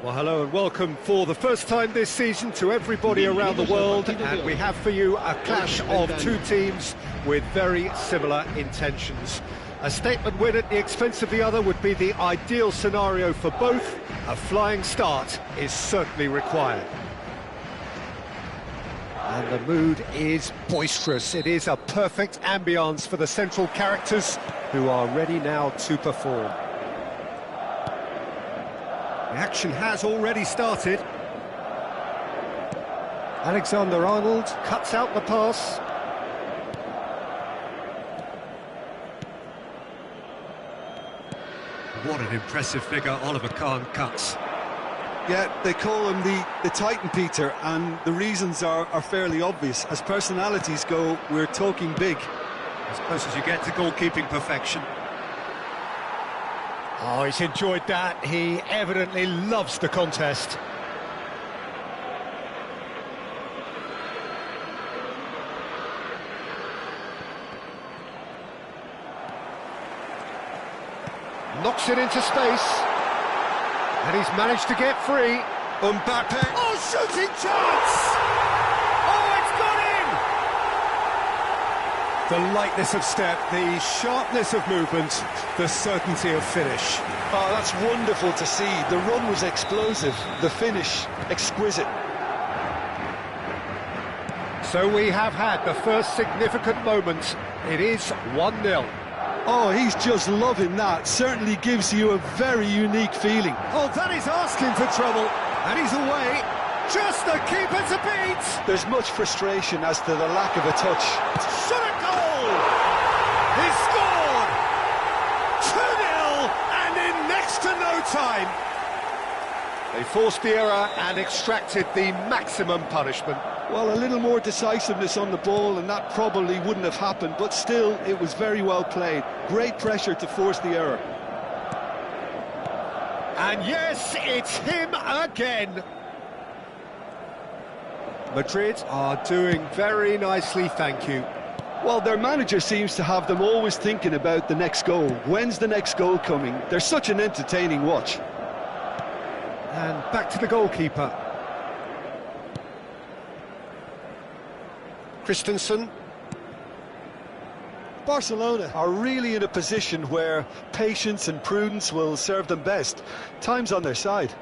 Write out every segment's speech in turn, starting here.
Well, hello and welcome for the first time this season to everybody around the world, and we have for you a clash of two teams with very similar intentions. A statement win at the expense of the other would be the ideal scenario for both. A flying start is certainly required. And the mood is boisterous. It is a perfect ambience for the central characters who are ready now to perform. The action has already started. Alexander-Arnold cuts out the pass. What an impressive figure Oliver Kahn cuts. Yeah, they call him the Titan, Peter, and the reasons are fairly obvious. As personalities go, we're talking big. As close as you get to goalkeeping perfection. Oh, he's enjoyed that. He evidently loves the contest. Knocks it into space. And he's managed to get free. Mbappe. Oh, shooting chance! Oh, it's gone in! The lightness of step, the sharpness of movement, the certainty of finish. Oh, that's wonderful to see. The run was explosive, the finish exquisite. So we have had the first significant moment. It is 1-0. Oh, he's just loving that. Certainly gives you a very unique feeling. Oh, that is asking for trouble. And he's away. Just the keeper to beat. There's much frustration as to the lack of a touch. Shot a goal! He scored! 2-0 and in next to no time. They forced the error and extracted the maximum punishment. Well, a little more decisiveness on the ball and that probably wouldn't have happened, but still, it was very well played. Great pressure to force the error. And yes, it's him again. Madrid are doing very nicely, thank you. Well, their manager seems to have them always thinking about the next goal. When's the next goal coming? They're such an entertaining watch. And back to the goalkeeper. Christensen. Barcelona are really in a position where patience and prudence will serve them best. Time's on their side.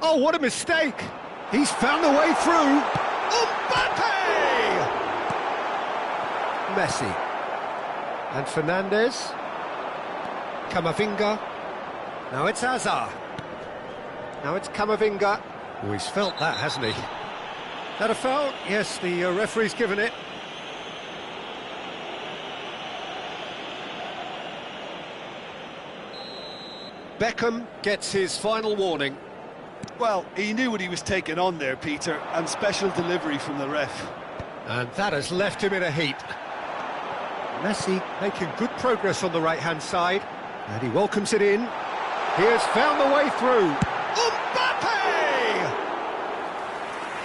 Oh, what a mistake! He's found a way through. Mbappe! Messi. And Fernandez. Camavinga. Now it's Hazard. Now it's Camavinga. Oh, he's felt that, hasn't he? That a foul? Yes, the referee's given it. Beckham gets his final warning. Well, he knew what he was taking on there, Peter, and special delivery from the ref. And that has left him in a heap. Messi making good progress on the right-hand side, and he welcomes it in. He has found the way through. Mbappe!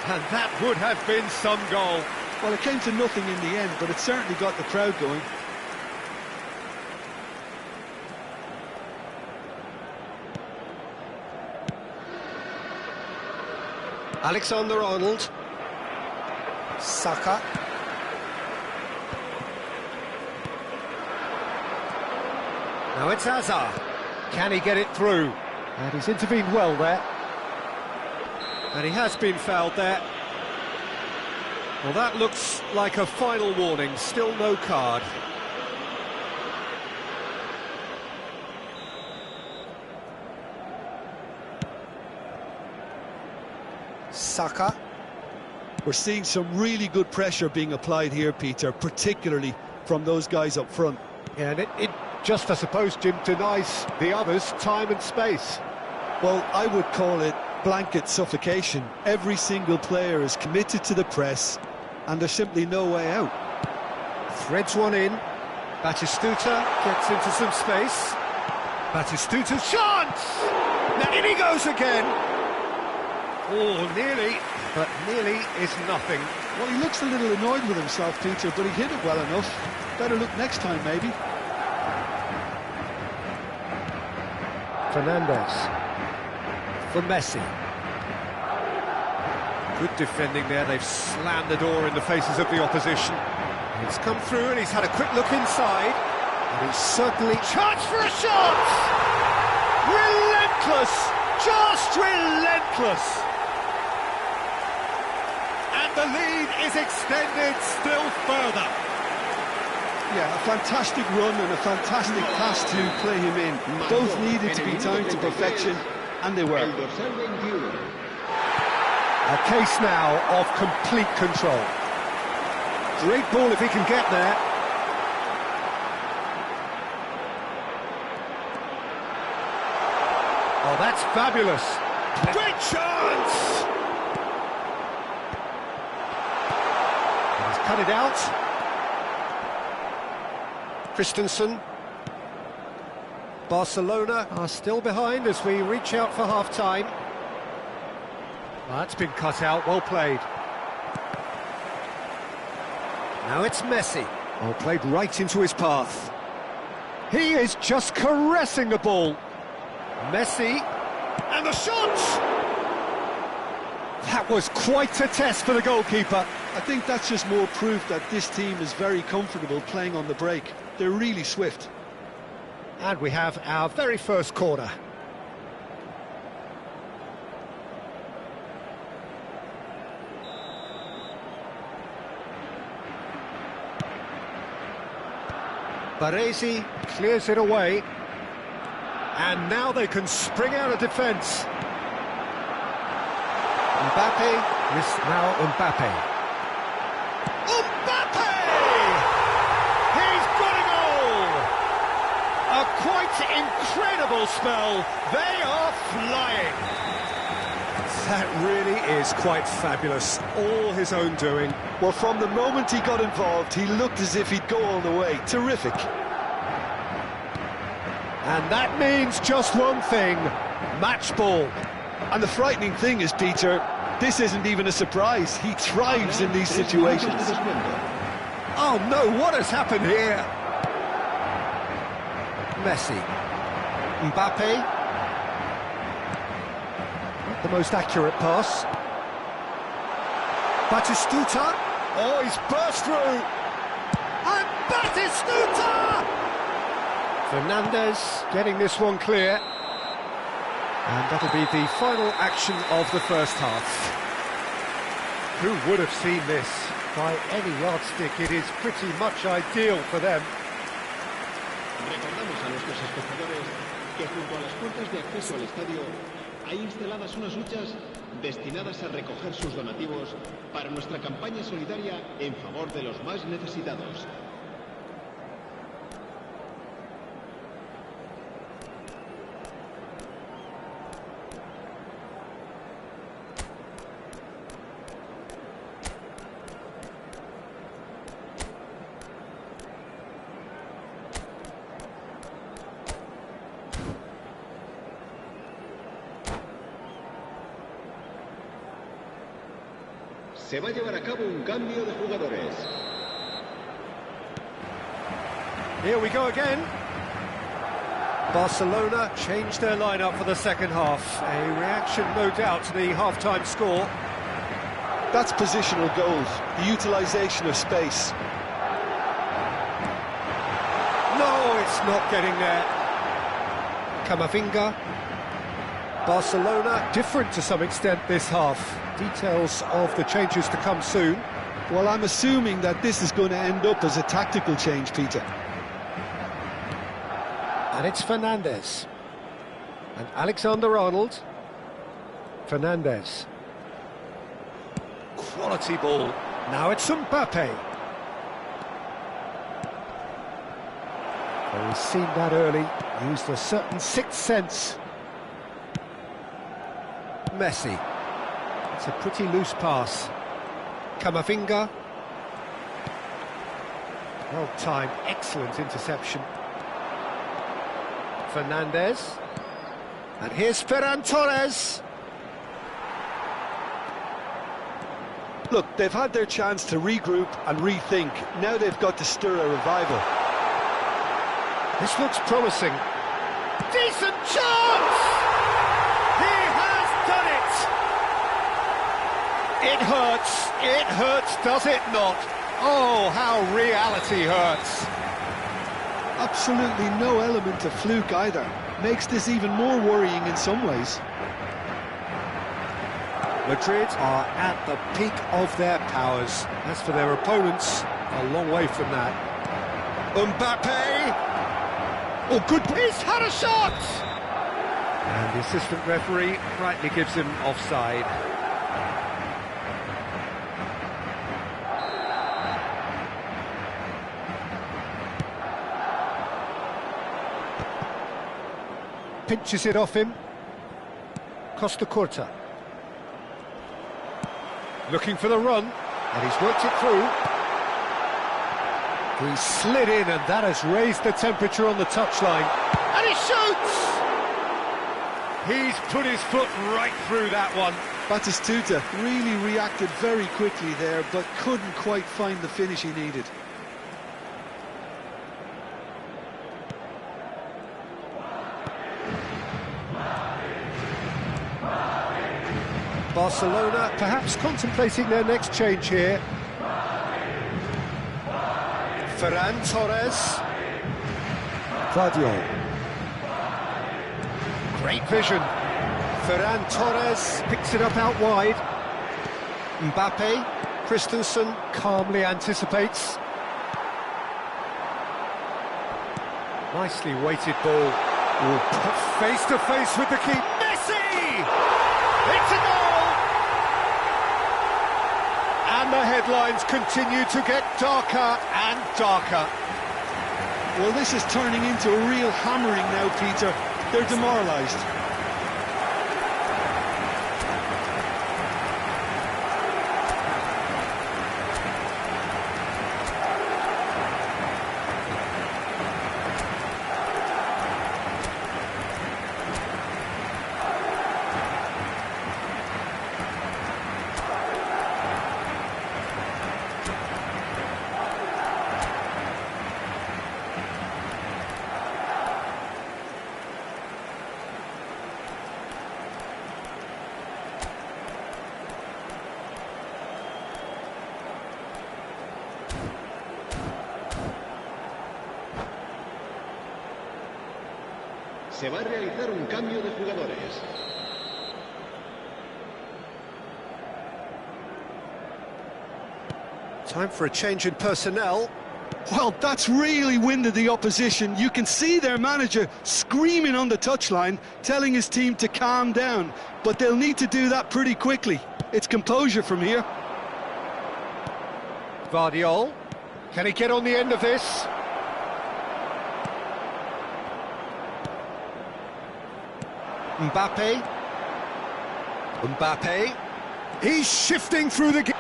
And that would have been some goal. Well, it came to nothing in the end, but it certainly got the crowd going. Alexander-Arnold. Saka. Now it's Hazard. Can he get it through? And he's intervened well there. And he has been fouled there. Well, that looks like a final warning. Still no card. Saka. We're seeing some really good pressure being applied here, Peter, particularly from those guys up front. Yeah, and it just, I suppose, Jim, denies the others time and space. Well, I would call it blanket suffocation. Every single player is committed to the press, and there's simply no way out. Threads one in. Batistuta gets into some space. Batistuta's chance! Now in he goes again. Oh, nearly, but nearly is nothing. Well, he looks a little annoyed with himself, Peter, but he hit it well enough. Better look next time, maybe. Fernandez. for Messi. Good defending there, they've slammed the door in the faces of the opposition. He's come through and he's had a quick look inside. And he's certainly... Chance for a shot! Relentless! Just relentless! And the lead is extended still further. Yeah, a fantastic run and a fantastic pass to play him in. Both needed to be timed to perfection, and they were. A case now of complete control. Great ball if he can get there. Oh, that's fabulous. Great chance! And he's cut it out. Christensen. Barcelona are still behind as we reach out for half-time. Well, that's been cut out, well played. Now it's Messi. Oh, played right into his path. He is just caressing the ball. Messi, and the shot! That was quite a test for the goalkeeper. I think that's just more proof that this team is very comfortable playing on the break. They're really swift. And we have our very first corner. Baresi clears it away. And now they can spring out of defence. Mbappe is now Mbappe. Mbappe! He's got a goal! A quite incredible spell. They are flying. That really is quite fabulous. All his own doing. Well, from the moment he got involved, he looked as if he'd go all the way. Terrific. And that means just one thing, match ball. And the frightening thing is, Peter, this isn't even a surprise. He thrives in these situations. Oh no, what has happened here? Messi. Mbappe. Not the most accurate pass. Batistuta. Oh, he's burst through. And Batistuta! Fernandes getting this one clear. And that'll be the final action of the first half. Who would have seen this? By any yardstick, it is pretty much ideal for them. Recordamos a nuestros espectadores que junto a las puertas de acceso al estadio hay instaladas unas huchas destinadas a recoger sus donativos para nuestra campaña solidaria en favor de los más necesitados. Se va a llevar a cabo un cambio de jugadores. Here we go again. Barcelona changed their lineup for the second half. A reaction, no doubt, to the half-time score. That's positional goals, the utilisation of space. No, it's not getting there. Camavinga. Barcelona different to some extent this half. Details of the changes to come soon. Well, I'm assuming that this is going to end up as a tactical change, Peter. And it's Fernandes. And Alexander-Arnold. Fernandes. Quality ball. Now it's Mbappe. Well, we've seen that early. Used a certain sixth sense. Messi. It's a pretty loose pass. Camavinga. Well timed, excellent interception. Fernandes. And here's Ferran Torres. Look, they've had their chance to regroup and rethink. Now they've got to stir a revival. This looks promising. Decent chance! He has It hurts, does it not? Oh, how reality hurts. Absolutely no element of fluke either. Makes this even more worrying in some ways. Madrid are at the peak of their powers. As for their opponents, a long way from that. Mbappe! Oh, good, he's had a shot! And the assistant referee rightly gives him offside. Pinches it off him. Costa Curta. Looking for the run, and he's worked it through. He slid in, and that has raised the temperature on the touchline. And he shoots! He's put his foot right through that one. Batistuta really reacted very quickly there, but couldn't quite find the finish he needed. Barcelona perhaps contemplating their next change here. Ferran Torres. Guardiola. Great vision. Ferran Torres picks it up out wide. Mbappe. Christensen calmly anticipates. Nicely weighted ball. Face to face with the keeper. Messi! It's a goal! And the headlines continue to get darker and darker. Well, this is turning into a real hammering now, Peter. They're demoralised. Se va a realizar un cambio de jugadores. Time for a change in personnel. Well, that's really winded the opposition. You can see their manager screaming on the touchline, telling his team to calm down. But they'll need to do that pretty quickly. It's composure from here. Guardiola. Can he get on the end of this? Mbappe. Mbappe. He's shifting through the game.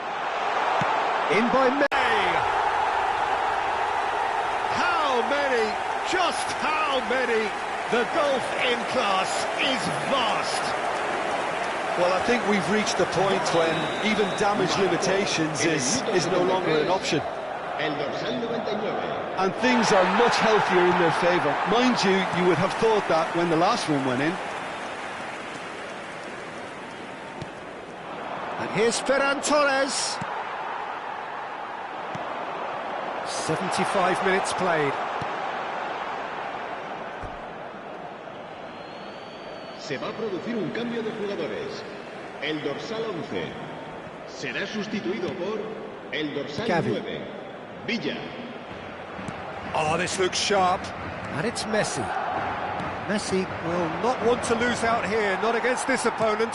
In by May. How many? Just how many? The gulf in class is vast. Well, I think we've reached the point when even damage limitations is no longer an option. And things are much healthier in their favour. Mind you, you would have thought that when the last one went in. And here's Ferran Torres. 75 minutes played. Se va a producir un cambio de jugadores. El dorsal 11 será sustituido por el dorsal Gavi. 9, Villa. Oh, this looks sharp. And it's Messi. Messi will not want to lose out here, not against this opponent.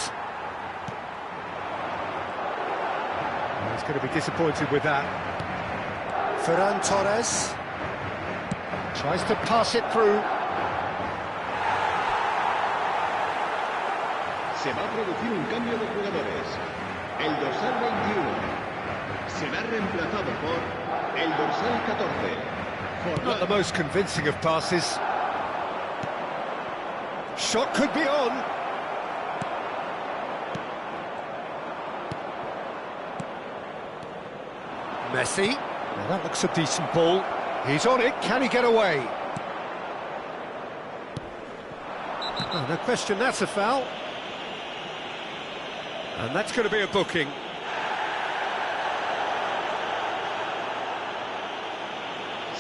He's going to be disappointed with that. Ferran Torres tries to pass it through. Se va a producir un cambio de jugadores. El dorsal 21 será reemplazado por el dorsal 14. Not the most convincing of passes. Shot could be on. Messi. Now that looks a decent ball. He's on it. Can he get away? Oh, no question, that's a foul. And that's going to be a booking.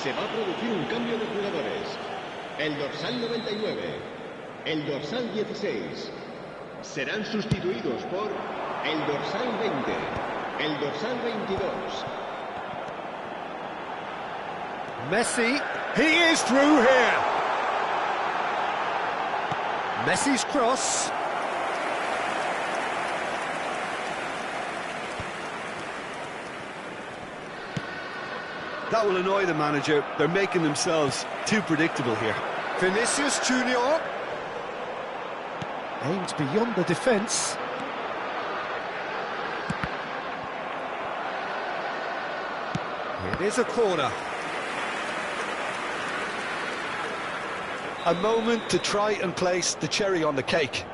Se va a producir un cambio de jugadores. El dorsal 99, el dorsal 16, serán sustituidos por el dorsal 20, el dorsal 22. Messi, he is through here. Messi's cross. That will annoy the manager. They're making themselves too predictable here. Vinicius Junior aims beyond the defence. It is a corner. A moment to try and place the cherry on the cake.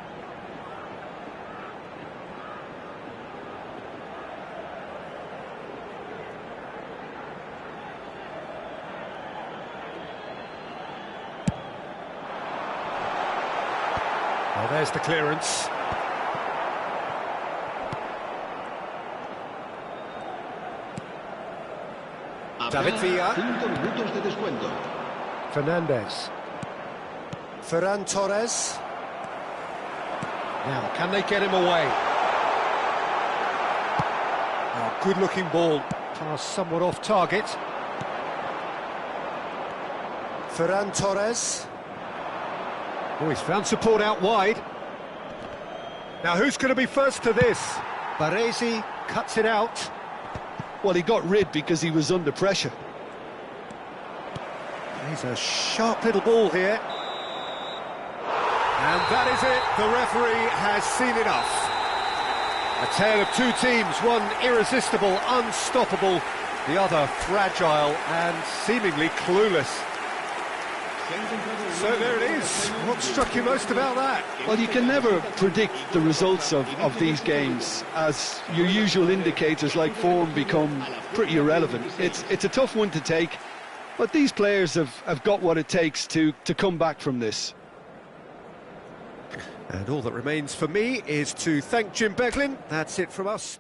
Well, there's the clearance. David Villa. 5 minutos de descuento. Fernandez. Ferran Torres. Now, can they get him away? Oh, good-looking ball. Pass somewhat off target. Ferran Torres. Oh, he's found support out wide. Now, who's going to be first to this? Baresi cuts it out. Well, he got rid because he was under pressure. He's a sharp little ball here. And that is it. The referee has seen enough. A tale of two teams, one irresistible, unstoppable, the other fragile and seemingly clueless. So there it is. What struck you most about that? Well, you can never predict the results of these games, as your usual indicators like form become pretty irrelevant. It's a tough one to take, but these players have got what it takes to come back from this. And all that remains for me is to thank Jim Beglin. That's it from us.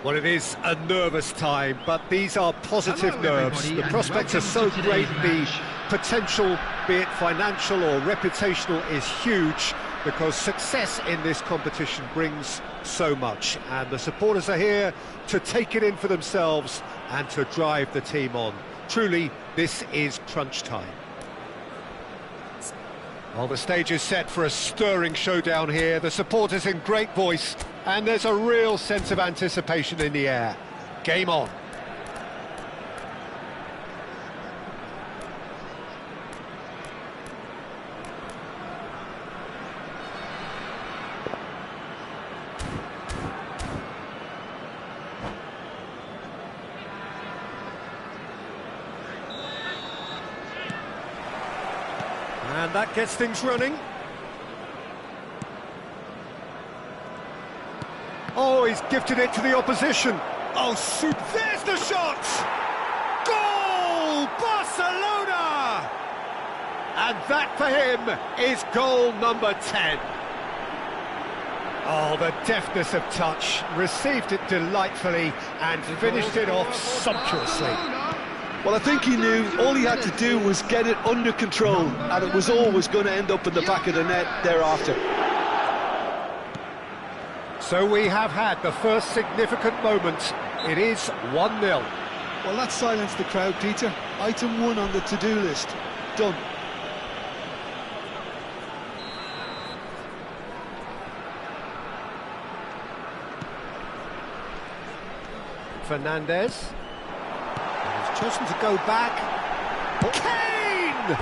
Well, it is a nervous time, but these are positive nerves. The prospects are so great, the potential, be it financial or reputational, is huge, because success in this competition brings so much. And the supporters are here to take it in for themselves and to drive the team on. Truly, this is crunch time. Well, the stage is set for a stirring showdown here. The supporters in great voice, and there's a real sense of anticipation in the air. Game on. And that gets things running. Oh, he's gifted it to the opposition. Oh, shoot, there's the shot! Goal! Barcelona! And that for him is goal number 10. Oh, the deftness of touch, received it delightfully and finished it off sumptuously. Well, I think he knew all he had to do was get it under control, and it was always going to end up in the back of the net thereafter. So we have had the first significant moment. It is 1-0. Well, that silenced the crowd, Peter. Item 1 on the to-do list. Done. Fernandez. He's chosen to go back. Kane!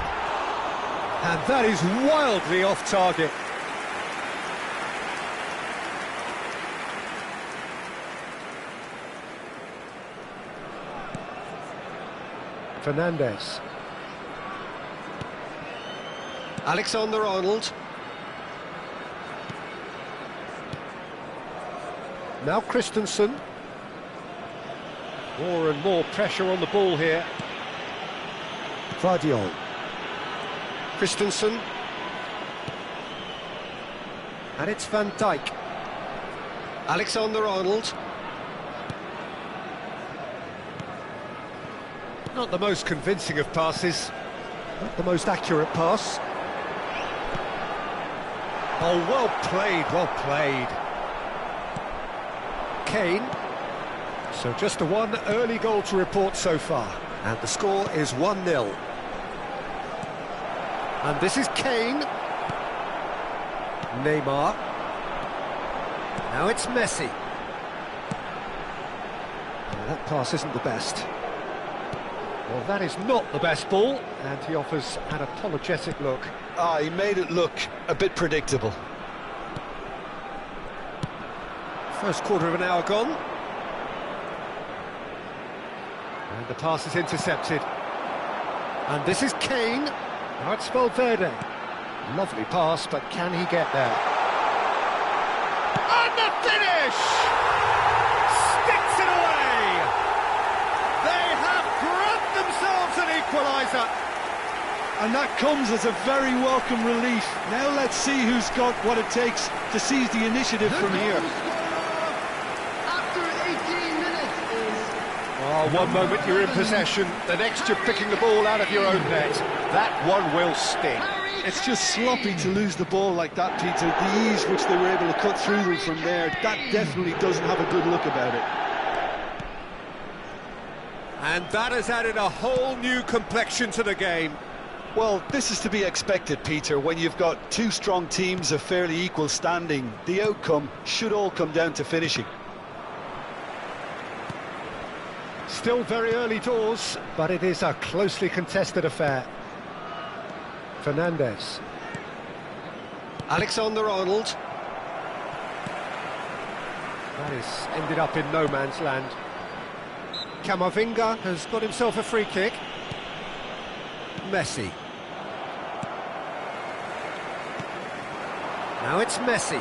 And that is wildly off target. Fernandez. Alexander-Arnold. Now Christensen. More and more pressure on the ball here. Gvardiol. Christensen. And it's Van Dijk. Alexander-Arnold. Not the most convincing of passes. Not the most accurate pass. Oh, well played, well played. Kane. So just a one early goal to report so far. And the score is 1-0. And this is Kane. Neymar. Now it's Messi. Oh, that pass isn't the best. Well, that is not the best ball, and he offers an apologetic look. He made it look a bit predictable. First quarter of an hour gone. And the pass is intercepted. And this is Kane. Now it's Valverde. Lovely pass, but can he get there? And the finish! Sticks it away! They have grabbed themselves an equaliser. And that comes as a very welcome relief. Now let's see who's got what it takes to seize the initiative from here. Oh, one moment you're in possession, the next you're picking the ball out of your own net. That one will sting. It's just sloppy to lose the ball like that, Peter. The ease which they were able to cut through them from there, that definitely doesn't have a good look about it. And that has added a whole new complexion to the game. Well, this is to be expected, Peter. When you've got two strong teams of fairly equal standing, the outcome should all come down to finishing. Still very early doors, but it is a closely contested affair. Fernandez. Alexander-Arnold. That is ended up in no man's land. Camavinga has got himself a free kick. Messi. Now it's Messi.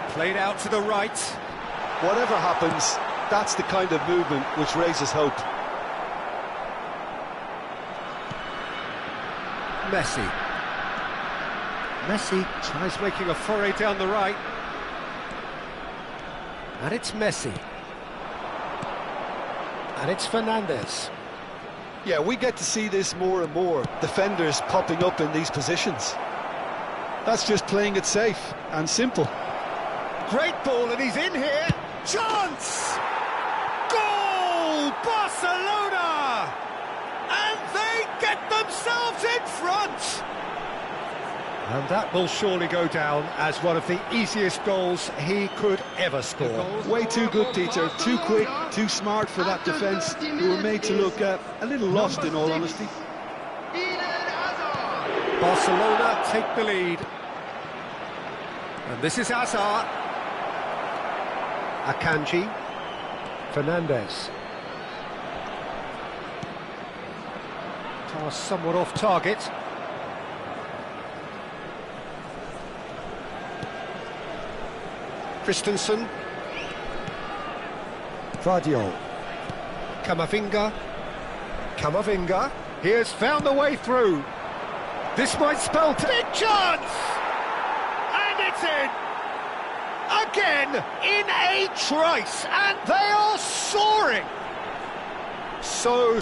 Played out to the right. Whatever happens, that's the kind of movement which raises hope. Messi. Messi tries making a foray down the right. And it's Messi. And it's Fernandes. Yeah, we get to see this more and more, defenders popping up in these positions. That's just playing it safe and simple. Great ball, and he's in here. Chance! Goal! Barcelona! And they get themselves in front! And that will surely go down as one of the easiest goals he could ever score. Way too good, Peter. Too quick, too smart for that defence, who were made to look a little lost, in all honesty. Barcelona take the lead. And this is Hazard. Akanji. Fernandes. Pass somewhat off target. Christensen. Vardiol. Camavinga. Camavinga. He has found the way through. This might spell big chance! And it's in! Again, in a trice, and they are soaring! So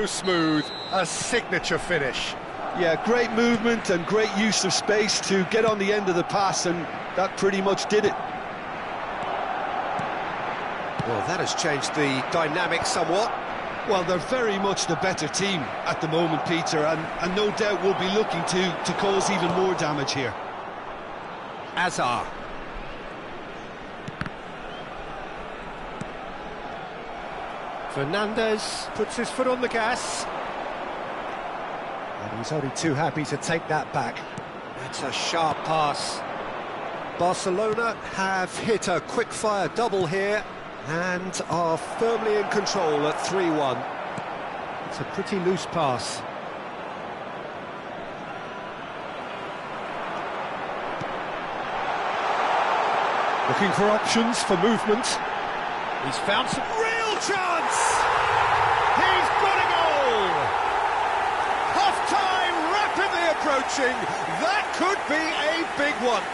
smooth, a signature finish. Yeah, great movement and great use of space to get on the end of the pass, and that pretty much did it. Well, that has changed the dynamic somewhat. Well, they're very much the better team at the moment, Peter, and no doubt will be looking to cause even more damage here. Hazard. Fernandes puts his foot on the gas. And he's only too happy to take that back. That's a sharp pass. Barcelona have hit a quick-fire double here and are firmly in control at 3-1. It's a pretty loose pass. Looking for options for movement. He's found some real chance! He's got a goal! Half-time rapidly approaching. That could be a big one.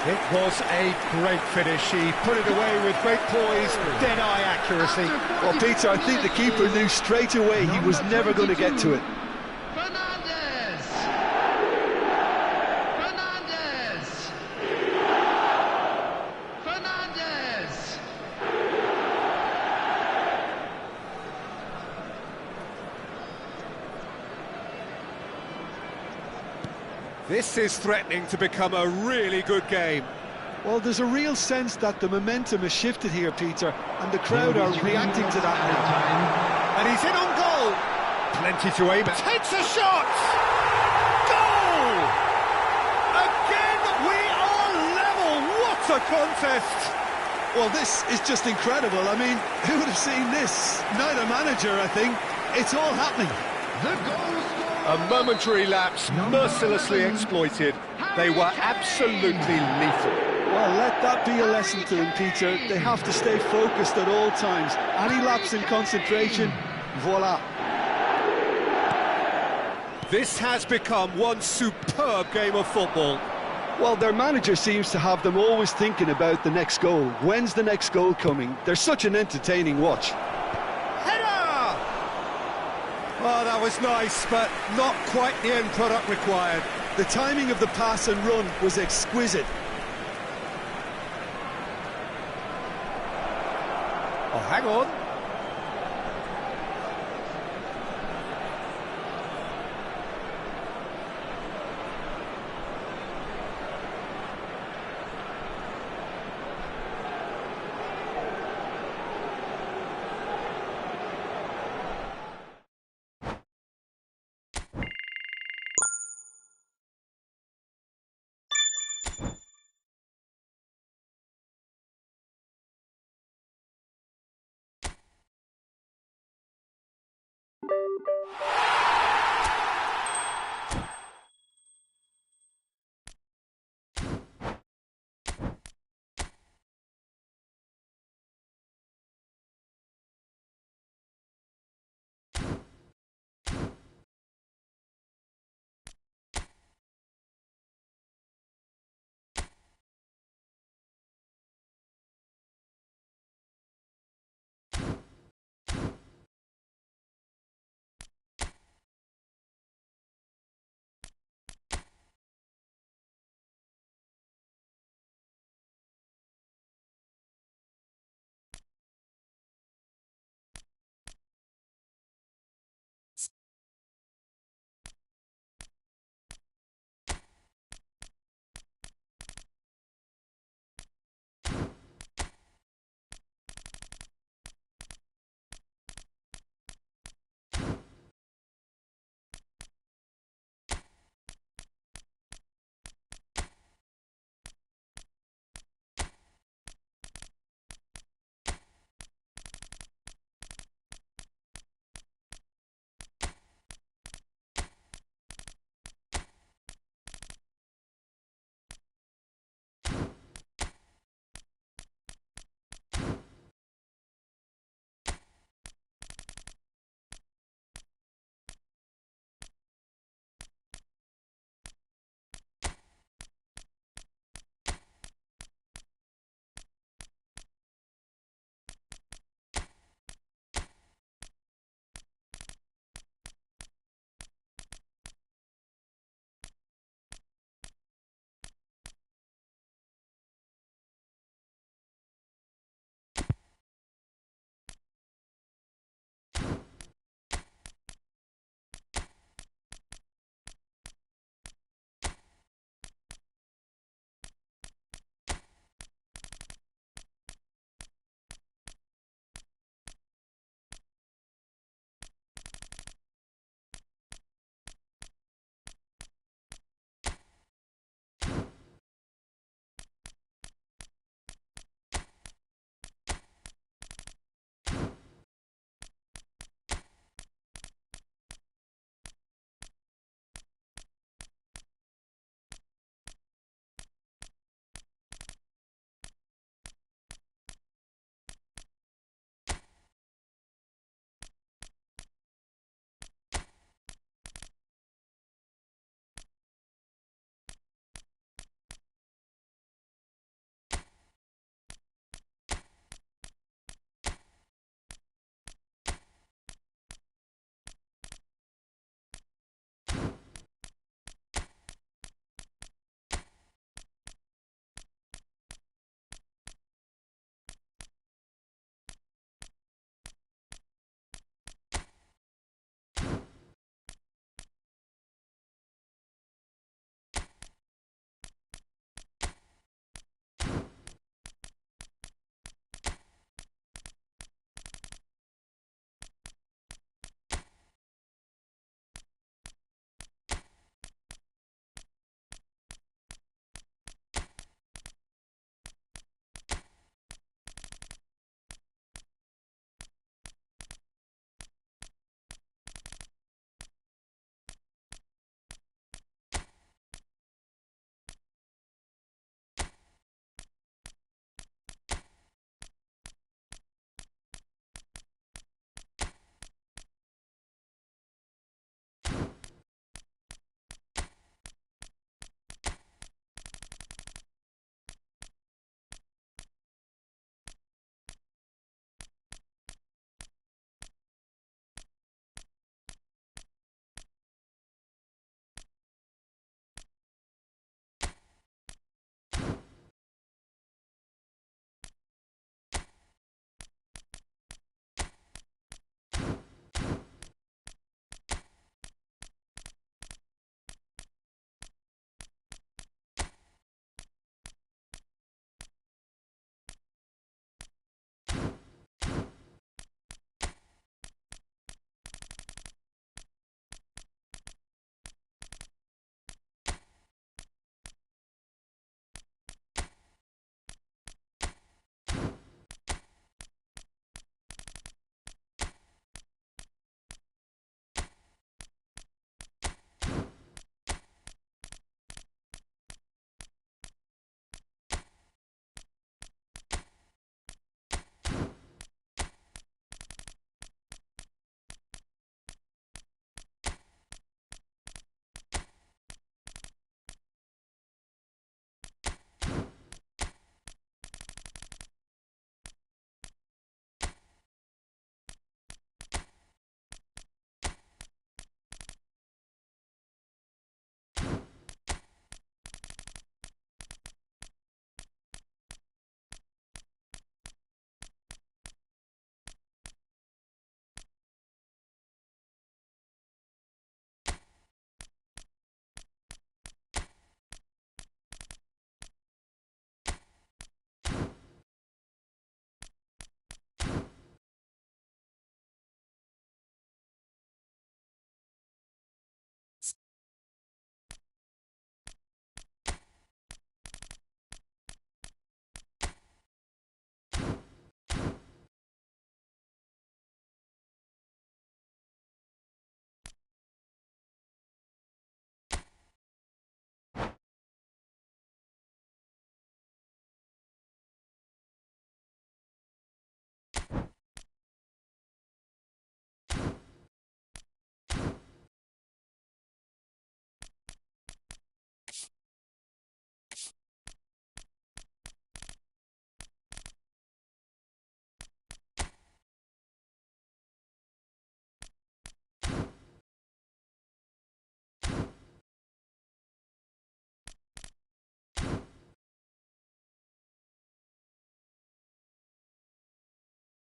It was a great finish. He put it away with great poise, dead-eye accuracy. Well, Peter, I think the keeper knew straight away he was never going to get to it. Fernandes! Fernandes! Fernandes! This is threatening to become a really good game. Well, there's a real sense that the momentum has shifted here, Peter, and the crowd are reacting to that now. And he's in on goal. Plenty to aim at. Takes a shot! Goal! Again, we are level. What a contest! Well, this is just incredible. I mean, who would have seen this? Neither manager, I think. It's all happening. The goal scorer! A momentary lapse, mercilessly exploited. They were absolutely lethal. Well, let that be a lesson to them, Peter. They have to stay focused at all times. Any lapse in concentration, voila. This has become one superb game of football. Well, their manager seems to have them always thinking about the next goal. When's the next goal coming? They're such an entertaining watch. Header! Oh, that was nice, but not quite the end product required. The timing of the pass and run was exquisite. Oh, hang on.